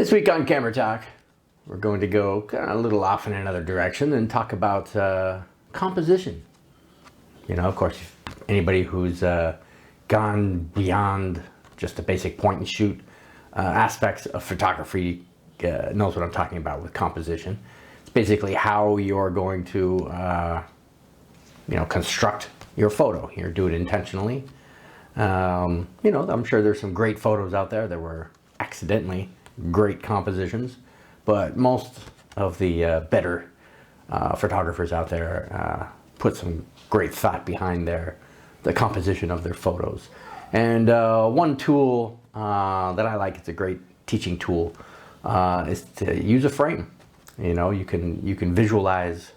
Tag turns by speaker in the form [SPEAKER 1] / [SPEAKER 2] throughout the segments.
[SPEAKER 1] This week on Camera Talk, we're going to go kind of a little off in another direction and talk about composition. You know, of course, anybody who's gone beyond just a basic point and shoot aspects of photography knows what I'm talking about with composition. It's basically how you're going to, construct your photo. You do it intentionally. I'm sure there's some great photos out there that were accidentally great compositions, but most of the better photographers out there put some great thought behind the composition of their photos. And one tool that I like, it's a great teaching tool, is to use a frame. You know, you can visualize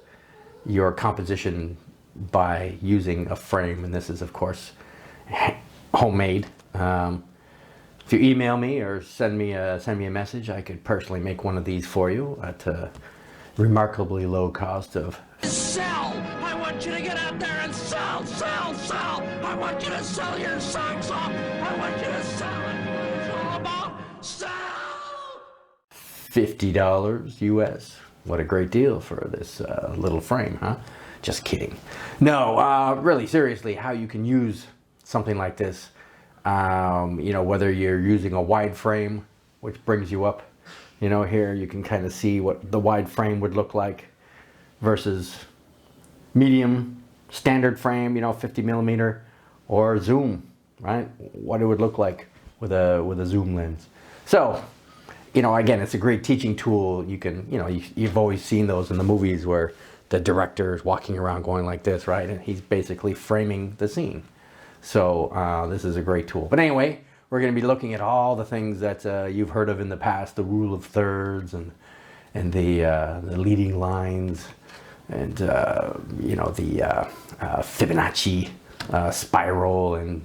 [SPEAKER 1] your composition by using a frame, and this is of course homemade. If you email me or send me a message, I could personally make one of these for you at a remarkably low cost of
[SPEAKER 2] sell. I want you to get out there and sell. I want you to sell your socks off. I want you to sell it. It's all about sell.
[SPEAKER 1] $50 US. What a great deal for this little frame, huh? Just kidding. No, really, seriously, how you can use something like this. Whether you're using a wide frame, which brings you up, here you can kind of see what the wide frame would look like versus medium standard frame, 50 millimeter, or zoom, right? What it would look like with a zoom lens. So, again, it's a great teaching tool. You can, you've always seen those in the movies where the director is walking around going like this, right? And he's basically framing the scene. So this is a great tool. But anyway, we're going to be looking at all the things that you've heard of in the past, the rule of thirds and the leading lines, and the Fibonacci spiral, and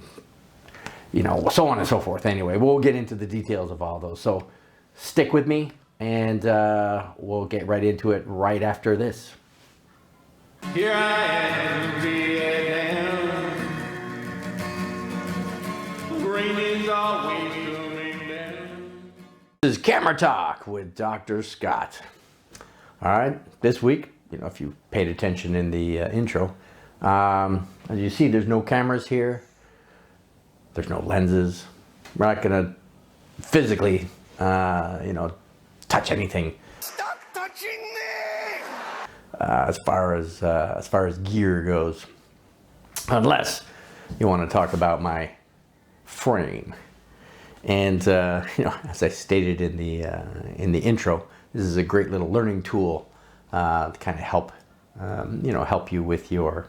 [SPEAKER 1] so on and so forth. Anyway, we'll get into the details of all those. So stick with me, and we'll get right into it right after this.
[SPEAKER 3] Here I am, Vietnam. Rain is always coming down.
[SPEAKER 1] This is Camera Talk with Dr. Scott. All right, this week, if you paid attention in the intro, as you see, there's no cameras here. There's no lenses. We're not gonna physically, touch anything.
[SPEAKER 2] Stop touching me!
[SPEAKER 1] As far as gear goes, unless you want to talk about my frame. And as I stated in the intro, this is a great little learning tool to kind of help you with your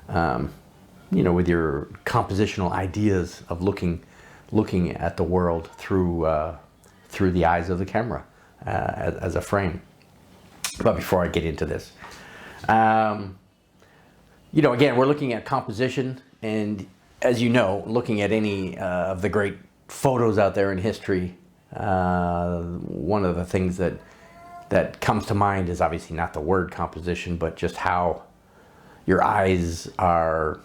[SPEAKER 1] with your compositional ideas of looking at the world through the eyes of the camera as a frame. But before I get into this, again, we're looking at composition, and as you know, looking at any of the great photos out there in history, one of the things that comes to mind is obviously not the word composition, but just how your eyes are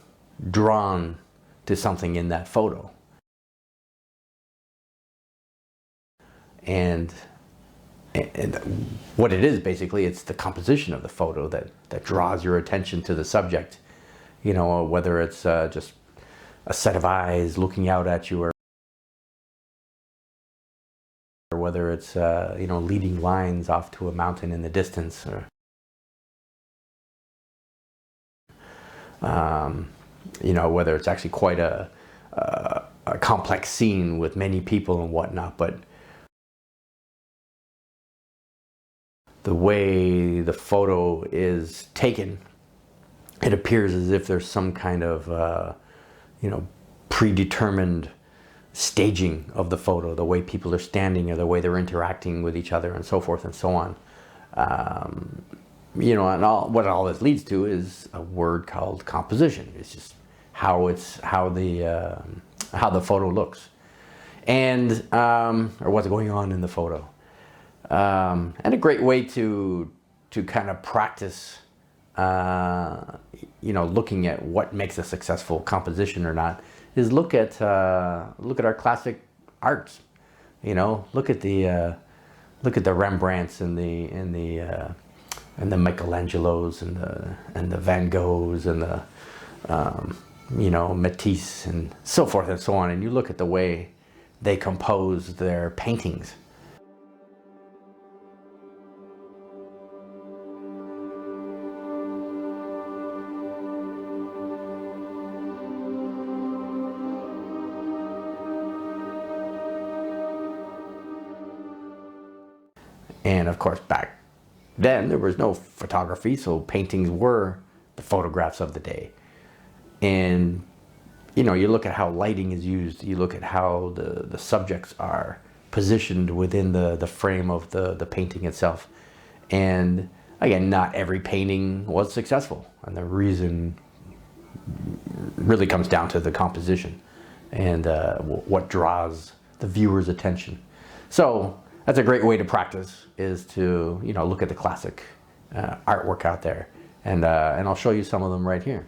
[SPEAKER 1] drawn to something in that photo. And what it is, basically, it's the composition of the photo that draws your attention to the subject. Whether it's just a set of eyes looking out at you, or whether it's leading lines off to a mountain in the distance, or whether it's actually quite a complex scene with many people and whatnot. But the way the photo is taken, it appears as if there's some kind of predetermined staging of the photo, the way people are standing or the way they're interacting with each other and so forth and so on. And what all this leads to is a word called composition. It's just how the photo looks, and or what's going on in the photo. And a great way to kind of practice, looking at what makes a successful composition or not, is look at our classic arts. Look at the look at the Rembrandts and the Michelangelos and the Van Goghs and the Matisse and so forth and so on, and you look at the way they compose their paintings. And of course, back then there was no photography, so paintings were the photographs of the day. And you look at how lighting is used, you look at how the subjects are positioned within the frame of the painting itself. And again, not every painting was successful, and the reason really comes down to the composition and what draws the viewer's attention. So that's a great way to practice, is to look at the classic artwork out there, and I'll show you some of them right here.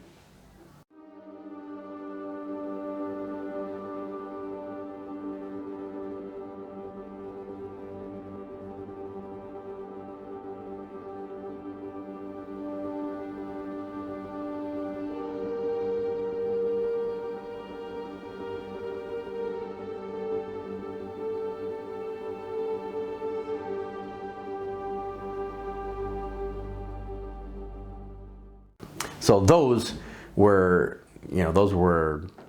[SPEAKER 1] So those were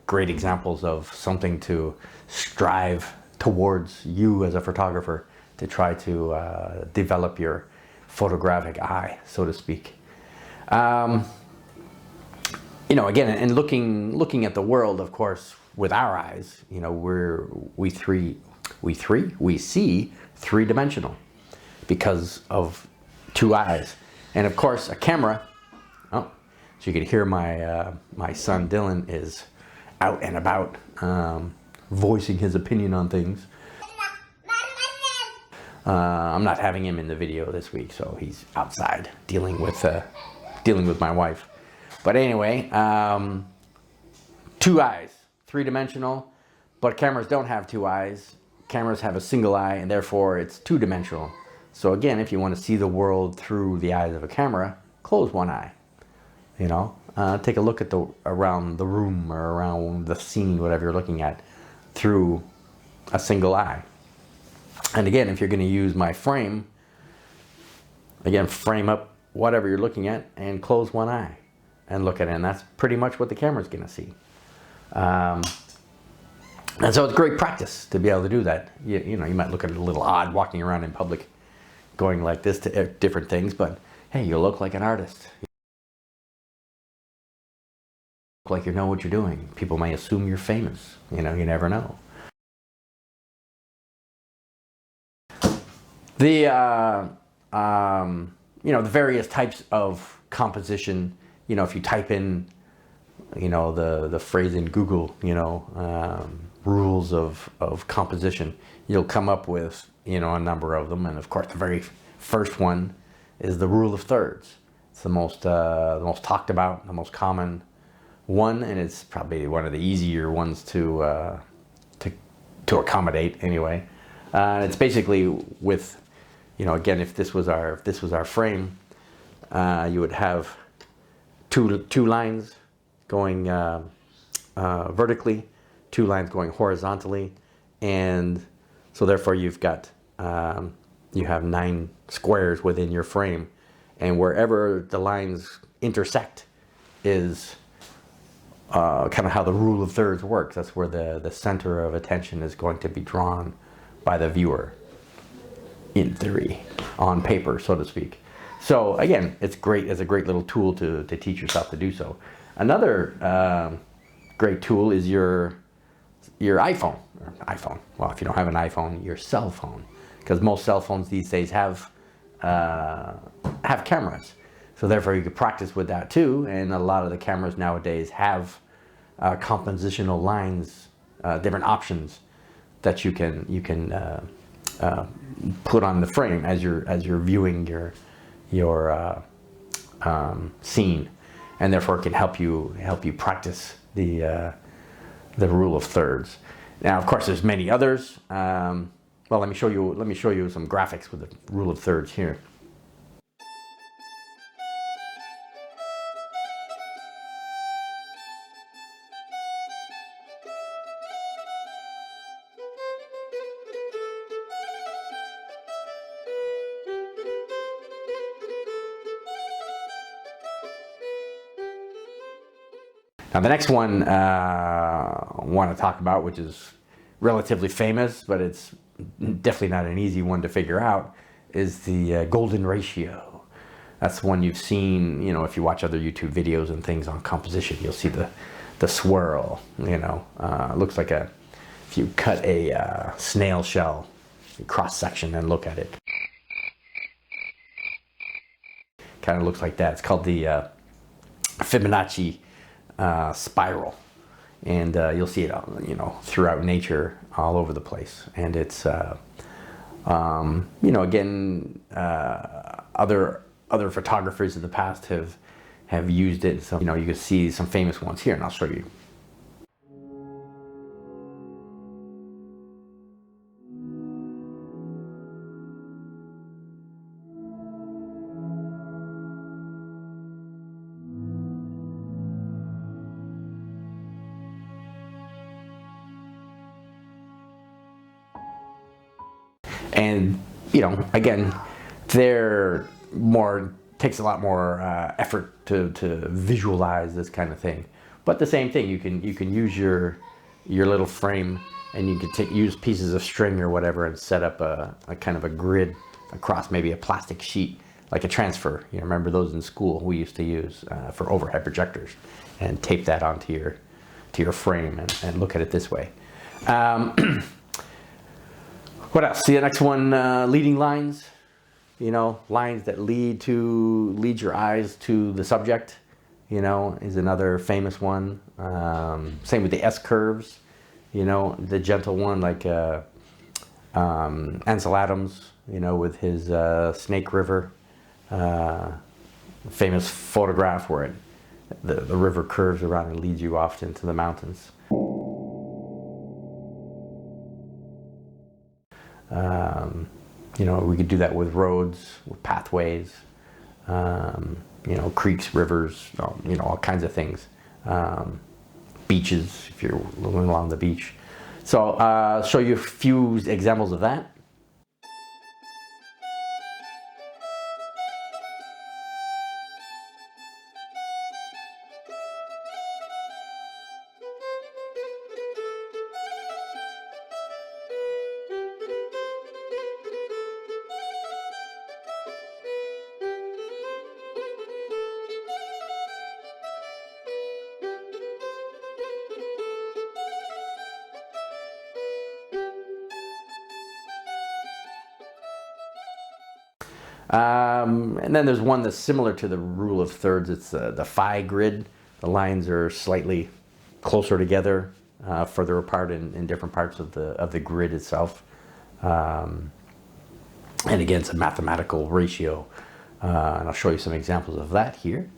[SPEAKER 1] great examples of something to strive towards, you as a photographer, to try to develop your photographic eye, so to speak. Again, and looking at the world, of course, with our eyes, we see three-dimensional because of two eyes, and of course a camera. So you can hear my son Dylan is out and about, voicing his opinion on things. I'm not having him in the video this week, so he's outside dealing with my wife. But anyway, two eyes, three-dimensional, but cameras don't have two eyes. Cameras have a single eye, and therefore it's two-dimensional. So again, if you want to see the world through the eyes of a camera, close one eye. Take a look at around the room or around the scene, whatever you're looking at, through a single eye. And again, if you're going to use my frame, again, frame up whatever you're looking at and close one eye and look at it. And that's pretty much what the camera's going to see. And so it's great practice to be able to do that. You might look at it a little odd walking around in public going like this to different things, but hey, you look like an artist. Like you know what you're doing. People may assume you're famous. You never know. The various types of composition. If you type in, the phrase in Google, rules of composition, you'll come up with a number of them. And of course, the very first one is the rule of thirds. It's the most talked about, the most common one, and it's probably one of the easier ones to accommodate anyway. It's basically with, again, if this was our frame, you would have two lines going vertically, two lines going horizontally, and so therefore you have 9 squares within your frame, and wherever the lines intersect is kind of how the rule of thirds works. That's where the center of attention is going to be drawn by the viewer, in theory, on paper, so to speak. So again, it's great as a great little tool to teach yourself to do so. Another great tool is your iPhone. Well, if you don't have an iPhone, your cell phone, because most cell phones these days have cameras. So therefore you could practice with that too, and a lot of the cameras nowadays have compositional lines, different options that you can put on the frame as you're viewing your scene, and therefore it can help you practice the rule of thirds. Now, of course, there's many others. Well, let me show you some graphics with the rule of thirds here. Now the next one I want to talk about, which is relatively famous, but it's definitely not an easy one to figure out, is the golden ratio. That's one you've seen, you know, if you watch other YouTube videos and things on composition, you'll see the swirl, you know. Looks like if you cut a snail shell cross section and look at it. Kind of looks like that. It's called the Fibonacci spiral, and you'll see it, you know, throughout nature, all over the place. And it's, you know, again, other photographers in the past have used it. So, you know, you can see some famous ones here, and I'll show you. And, you know, again, they're more, takes a lot more effort to visualize this kind of thing. But the same thing, you can use your little frame, and you can use pieces of string or whatever and set up a kind of a grid across maybe a plastic sheet, like a transfer. You remember those in school we used to use for overhead projectors, and tape that onto your frame and look at it this way. What else? See the next one, leading lines. You know, lines that lead your eyes to the subject, you know, is another famous one. Same with the S curves, you know, the gentle one, like Ansel Adams, you know, with his Snake River, famous photograph where the river curves around and leads you off into the mountains. You know, we could do that with roads, with pathways, you know, creeks, rivers, you know, all kinds of things. Beaches, if you're living along the beach. So I'll show you a few examples of that. And then there's one that's similar to the rule of thirds. It's the phi grid. The lines are slightly closer together, further apart in different parts of the grid itself. And again, it's a mathematical ratio. And I'll show you some examples of that here.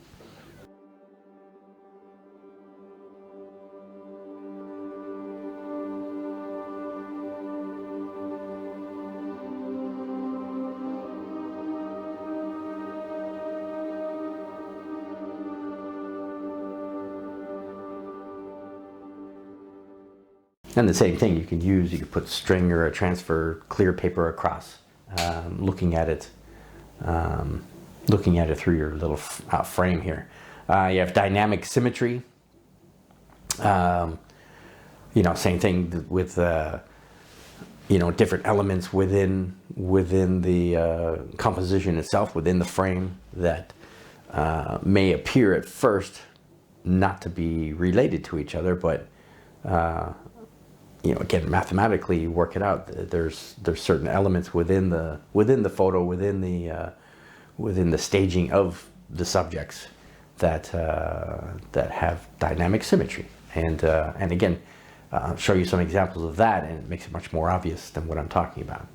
[SPEAKER 1] And the same thing you could put string or a transfer clear paper across, looking at it through your little frame here. You have dynamic symmetry. You know, same thing with you know, different elements within the composition itself, within the frame, that may appear at first not to be related to each other, but you know, again, mathematically you work it out. There's certain elements within the photo, within the staging of the subjects that have dynamic symmetry, and again, I'll show you some examples of that, and it makes it much more obvious than what I'm talking about.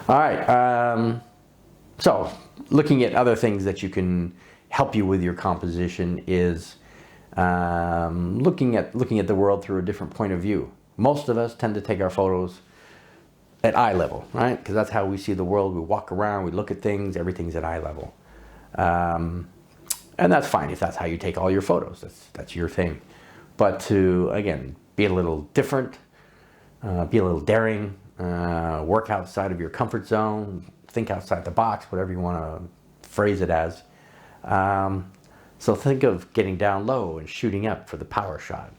[SPEAKER 1] All right. So looking at other things that you can help you with your composition is looking at the world through a different point of view. Most of us tend to take our photos at eye level, right? Because that's how we see the world. We walk around, we look at things, everything's at eye level. And that's fine if that's how you take all your photos. That's your thing. But to, again, be a little different, be a little daring, work outside of your comfort zone, think outside the box, whatever you want to phrase it as. So think of getting down low and shooting up for the power shot.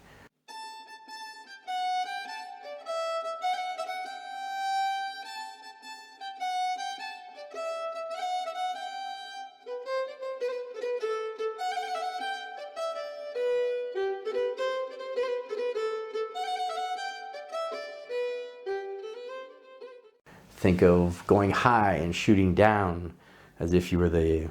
[SPEAKER 1] Think of going high and shooting down as if you were the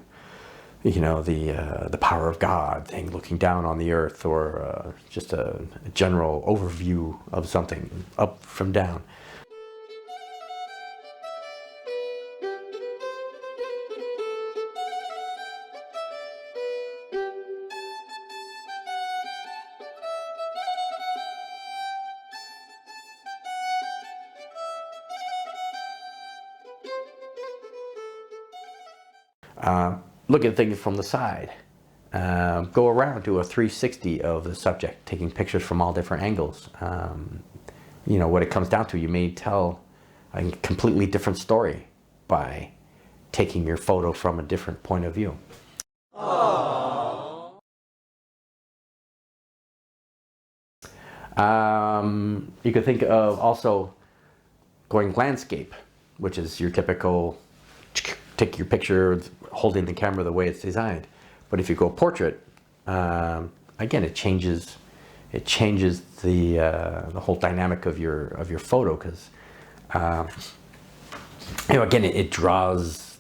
[SPEAKER 1] power of God thing, looking down on the earth, or just a general overview of something, up from down. Look at things from the side. Go around, do a 360 of the subject, taking pictures from all different angles. What it comes down to, you may tell a completely different story by taking your photo from a different point of view. You could think of also going landscape, which is your typical take your picture holding the camera the way it's designed. But if you go portrait, again, it changes the whole dynamic of your photo, because again, it draws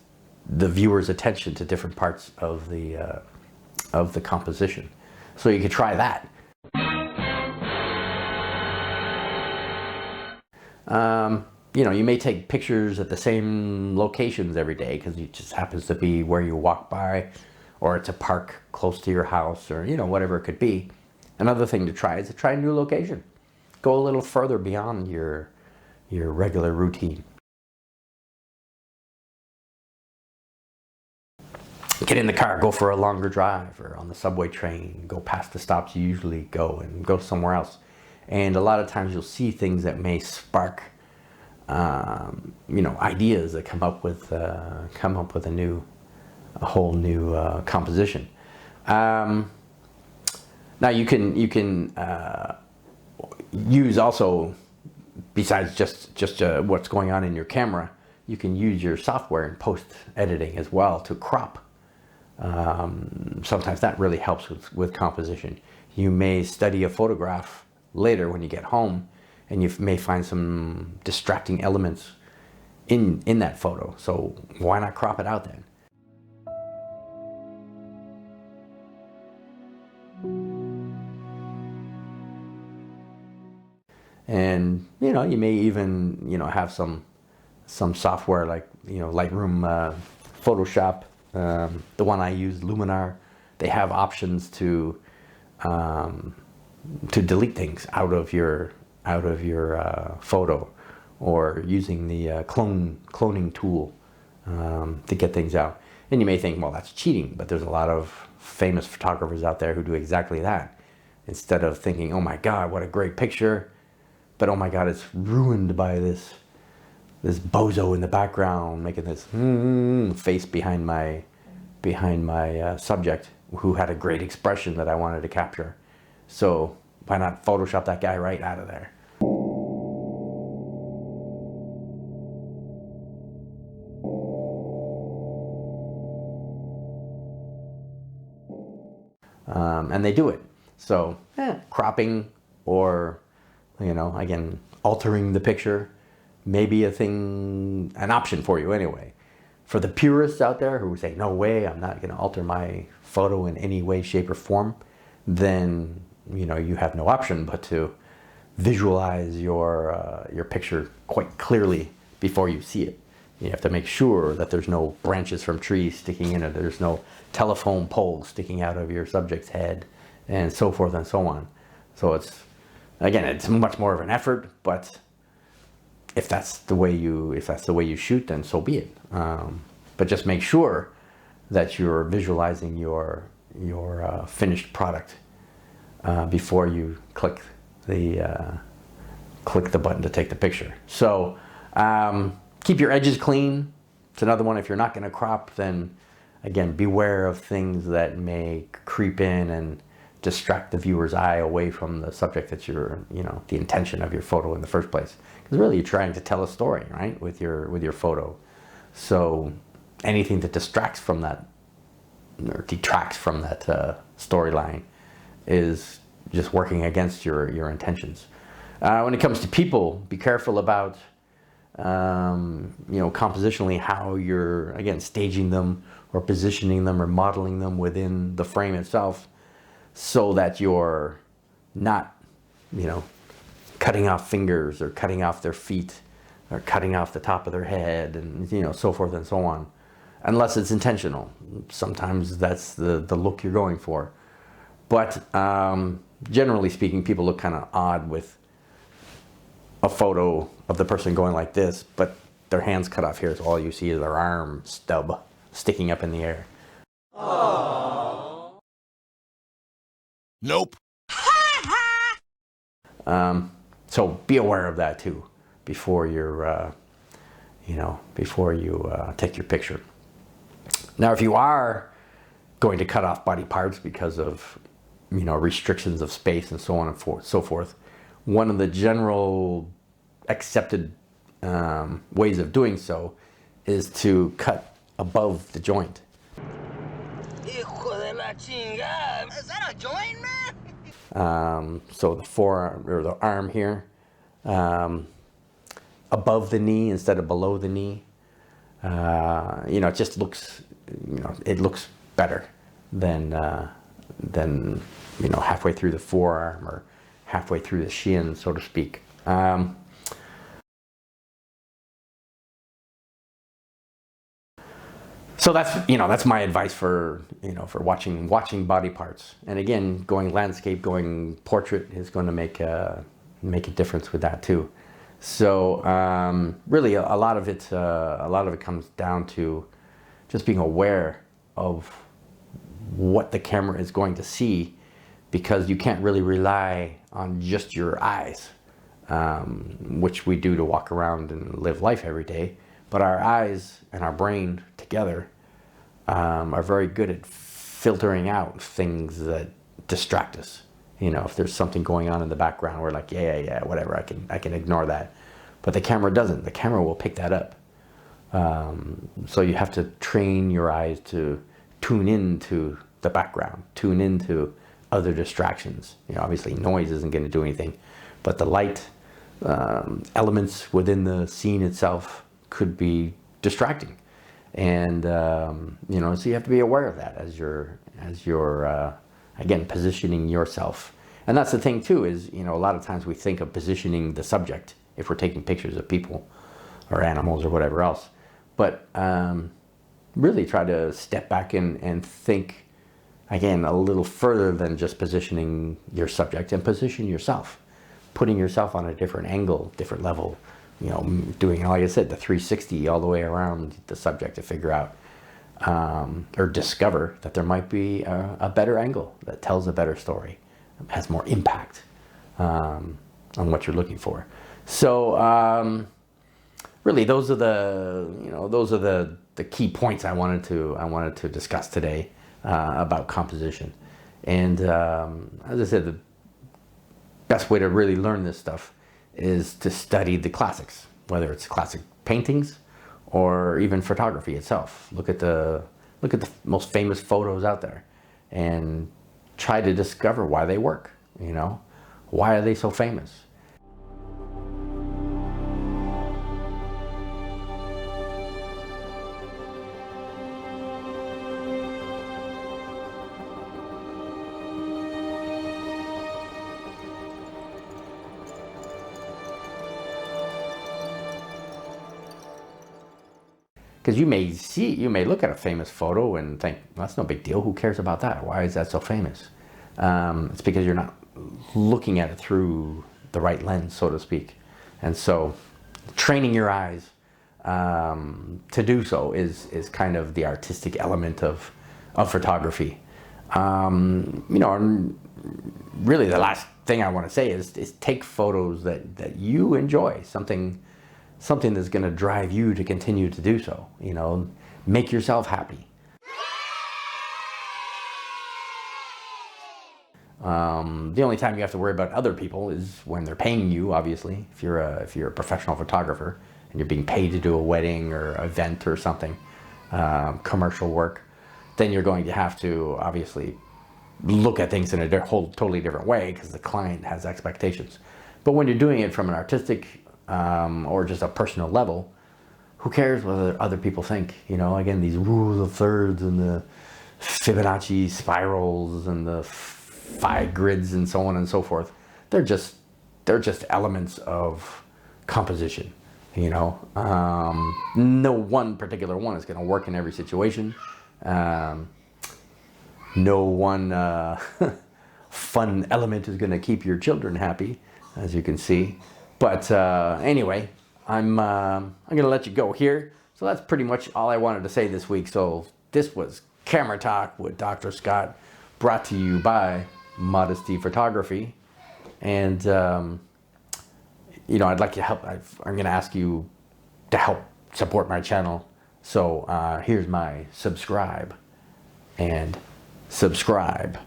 [SPEAKER 1] the viewer's attention to different parts of the composition. So you could try that. You may take pictures at the same locations every day because it just happens to be where you walk by, or it's a park close to your house, or whatever it could be. Another thing to try is to try a new location. Go a little further beyond your regular routine. Get in the car, go for a longer drive, or on the subway train, go past the stops you usually go and go somewhere else. And a lot of times you'll see things that may spark ideas that come up with a whole new composition. Now you can use also, besides just what's going on in your camera, you can use your software in post editing as well to crop. Sometimes that really helps with composition. You may study a photograph later when you get home, and you may find some distracting elements in that photo. So why not crop it out then? And you may even have some software like Lightroom, Photoshop, the one I use, Luminar. They have options to delete things out of your photo, or using the cloning tool to get things out. And you may think, well, that's cheating, but there's a lot of famous photographers out there who do exactly that. Instead of thinking, oh my God, what a great picture, but oh my God, it's ruined by this bozo in the background making this face behind my subject who had a great expression that I wanted to capture. So why not Photoshop that guy right out of there? And they do it. So cropping, or again, altering the picture may be an option for you anyway. For the purists out there who say, no way, I'm not going to alter my photo in any way, shape, or form, then you have no option but to visualize your picture quite clearly before you see it. You have to make sure that there's no branches from trees sticking in it. There's no telephone poles sticking out of your subject's head, and so forth and so on. So it's, again, it's much more of an effort, but if that's the way you shoot, then so be it. But just make sure that you're visualizing your finished product before you click the button to take the picture. So keep your edges clean. It's another one. If you're not going to crop, then again, beware of things that may creep in and distract the viewer's eye away from the subject that you're, the intention of your photo in the first place. Because really, you're trying to tell a story, right, with your photo. So anything that distracts from that or detracts from that storyline is just working against your intentions. When it comes to people, be careful about compositionally how you're, again, staging them or positioning them or modeling them within the frame itself, so that you're not, cutting off fingers or cutting off their feet or cutting off the top of their head and, so forth and so on, unless it's intentional. Sometimes that's the look you're going for. But generally speaking, people look kind of odd with a photo of the person going like this, but their hands cut off here, so all you see is their arm stub sticking up in the air.
[SPEAKER 4] Nope.
[SPEAKER 1] So be aware of that too before you're, take your picture. Now, if you are going to cut off body parts because of, restrictions of space and so on and so forth, one of the general accepted ways of doing so is to cut above the joint.
[SPEAKER 5] Hijo de la chingada. Is that a joint, man?
[SPEAKER 1] So the forearm or the arm here, above the knee instead of below the knee. It just looks, it looks better than halfway through the forearm or halfway through the shin, so to speak. So that's my advice for watching body parts. And again, going landscape, going portrait is going to make a difference with that too. So really, a lot of it comes down to just being aware of what the camera is going to see, because you can't really rely on just your eyes, which we do to walk around and live life every day. But our eyes and our brain together are very good at filtering out things that distract us. If there's something going on in the background, we're like, yeah, whatever, I can ignore that. But the camera doesn't. The camera will pick that up. So you have to train your eyes to tune into the background, tune into other distractions. Obviously noise isn't going to do anything, but the light elements within the scene itself could be distracting. And so you have to be aware of that as you're again, positioning yourself. And that's the thing too, is a lot of times we think of positioning the subject if we're taking pictures of people or animals or whatever else, but really try to step back and think again a little further than just positioning your subject, and position yourself, putting yourself on a different angle, different level, doing, like I said, the 360 all the way around the subject to figure out or discover that there might be a better angle that tells a better story, has more impact on what you're looking for. So really, those are the key points I wanted to discuss today about composition. And as I said, the best way to really learn this stuff is to study the classics, whether it's classic paintings or even photography itself. Look at the most famous photos out there and try to discover why they work. Why are they so famous? Because you may look at a famous photo and think, well, that's no big deal. Who cares about that? Why is that so famous? It's because you're not looking at it through the right lens, so to speak. And so training your eyes to do so is kind of the artistic element of photography. You know, and really the last thing I want to say is take photos that you enjoy, something that's going to drive you to continue to do so. You know, make yourself happy. The only time you have to worry about other people is when they're paying you, obviously. If you're a professional photographer and you're being paid to do a wedding or event or something, commercial work, then you're going to have to obviously look at things in a totally different way because the client has expectations. But when you're doing it from an artistic or just a personal level, who cares what other people think? You know, again, these rules of thirds and the Fibonacci spirals and the phi grids and so on and so forth. They're just elements of composition. You know, no one particular one is going to work in every situation. No one fun element is going to keep your children happy, as you can see. But anyway, I'm going to let you go here. So that's pretty much all I wanted to say this week. So this was Camera Talk with Dr. Scott, brought to you by Modesty Photography. And you know, I'd like to help. I'm going to ask you to help support my channel. So here's my subscribe and subscribe.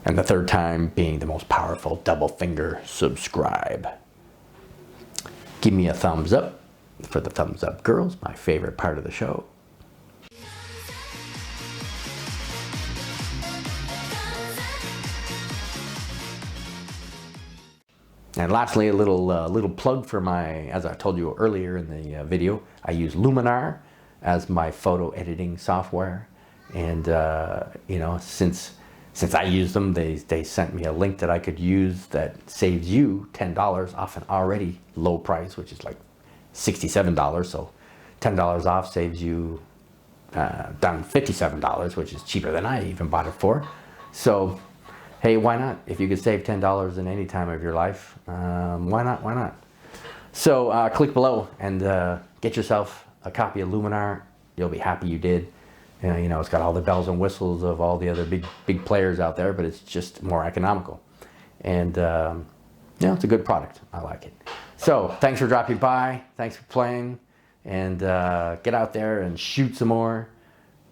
[SPEAKER 1] And the third time being the most powerful double finger subscribe. Give me a thumbs up for the thumbs up girls, my favorite part of the show. And lastly, a little plug for my, as I told you earlier in the video, I use Luminar as my photo editing software. And you know, since I use them, they sent me a link that I could use that saves you $10 off an already low price, which is like $67. So $10 off saves you down $57, which is cheaper than I even bought it for. So hey, why not? If you could save $10 in any time of your life, why not? Why not? So click below and get yourself a copy of Luminar. You'll be happy you did. You know, it's got all the bells and whistles of all the other big players out there, but it's just more economical. And you know, it's a good product. I like it. So thanks for dropping by. Thanks for playing. And get out there and shoot some more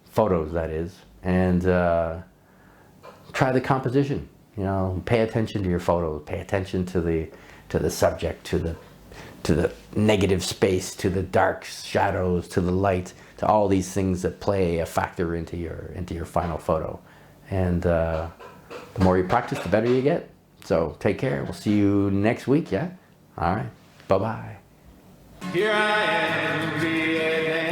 [SPEAKER 1] photos, that is. And try the composition. You know, pay attention to your photos. Pay attention to the subject, to the negative space, to the dark shadows, to the light, to all these things that play a factor into your final photo. And the more you practice, the better you get. So take care. We'll see you next week. Yeah. All right. Bye bye.
[SPEAKER 3] Here I am in Vietnam.